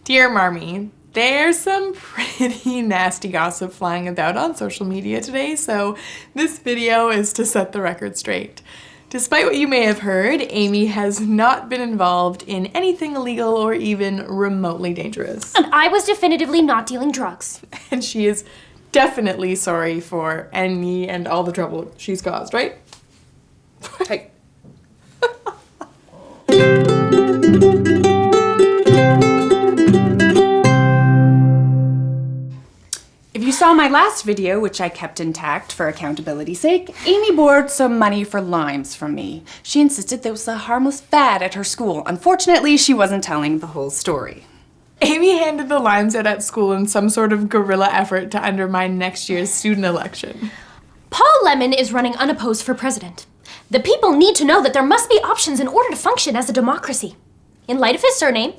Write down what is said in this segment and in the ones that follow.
Dear Marmy, there's some pretty nasty gossip flying about on social media today, so this video is to set the record straight. Despite what you may have heard, Amy has not been involved in anything illegal or even remotely dangerous. And I was definitively not dealing drugs. And she is definitely sorry for any and all the trouble she's caused, right? Hey. If you saw my last video, which I kept intact for accountability's sake, Amy borrowed some money for limes from me. She insisted there was a harmless fad at her school. Unfortunately, she wasn't telling the whole story. Amy handed the limes out at school in some sort of guerrilla effort to undermine next year's student election. Paul Lemon is running unopposed for president. The people need to know that there must be options in order to function as a democracy. In light of his surname,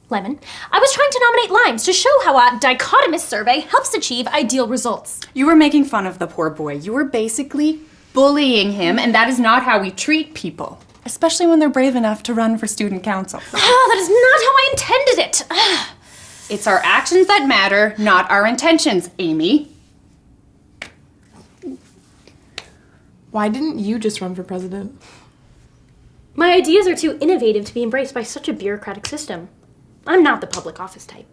Lemon, I was trying to nominate limes to show how a dichotomous survey helps achieve ideal results. You were making fun of the poor boy. You were basically bullying him, and that is not how we treat people. Especially when they're brave enough to run for student council. Oh, that is not how I intended it. It's our actions that matter, not our intentions, Amy. Why didn't you just run for president? My ideas are too innovative to be embraced by such a bureaucratic system. I'm not the public office type.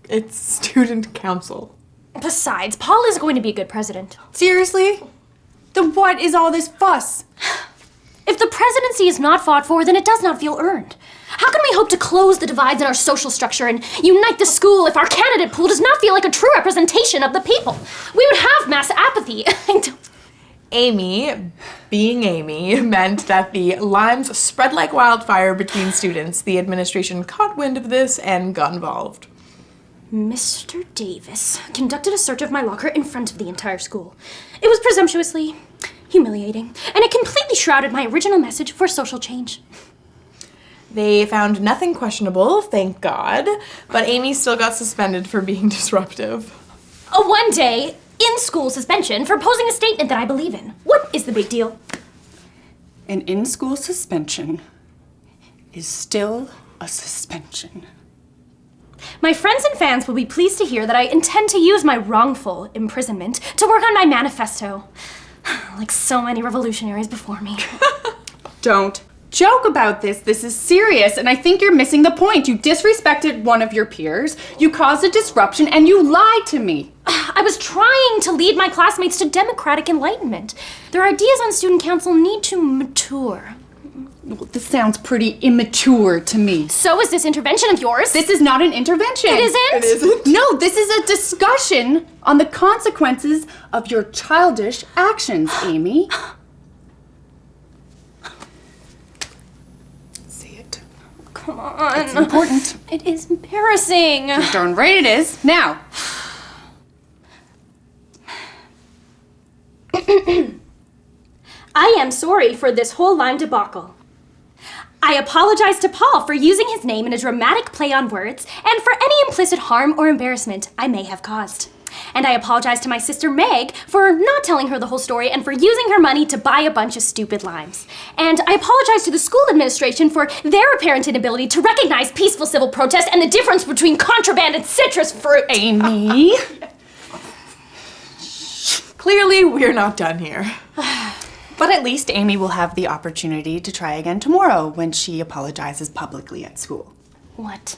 It's student council. Besides, Paul is going to be a good president. Seriously? Then what is all this fuss? If the presidency is not fought for, then it does not feel earned. How can we hope to close the divides in our social structure and unite the school if our candidate pool does not feel like a true representation of the people? We would have mass apathy. Amy, being Amy, meant that the limes spread like wildfire between students. The administration caught wind of this and got involved. Mr. Davis conducted a search of my locker in front of the entire school. It was presumptuously humiliating, and it completely shrouded my original message for social change. They found nothing questionable, thank God, but Amy still got suspended for being disruptive. One day, in-school suspension for posing a statement that I believe in. What is the big deal? An in-school suspension is still a suspension. My friends and fans will be pleased to hear that I intend to use my wrongful imprisonment to work on my manifesto. Like so many revolutionaries before me. Don't joke about this. This is serious, and I think you're missing the point. You disrespected one of your peers, you caused a disruption, and you lied to me. I was trying to lead my classmates to democratic enlightenment. Their ideas on student council need to mature. Well, this sounds pretty immature to me. So is this intervention of yours? This is not an intervention. It isn't? It isn't? No, this is a discussion on the consequences of your childish actions, Amy. Say it. Come on. It's important. It is embarrassing. Darn right it is. Now. I am sorry for this whole lime debacle. I apologize to Paul for using his name in a dramatic play on words and for any implicit harm or embarrassment I may have caused. And I apologize to my sister Meg for not telling her the whole story and for using her money to buy a bunch of stupid limes. And I apologize to the school administration for their apparent inability to recognize peaceful civil protest and the difference between contraband and citrus fruit. Amy. Clearly, we're not done here. But at least Amy will have the opportunity to try again tomorrow when she apologizes publicly at school. What?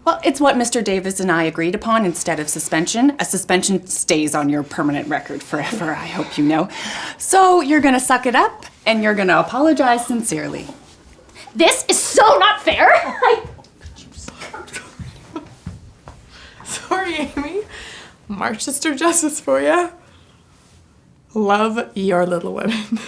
Well, it's what Mr. Davis and I agreed upon instead of suspension. A suspension stays on your permanent record forever, I hope you know. So you're gonna suck it up and you're gonna apologize sincerely. This is so not fair! Sorry, Amy. March Sister Justice for ya. Love, your little women.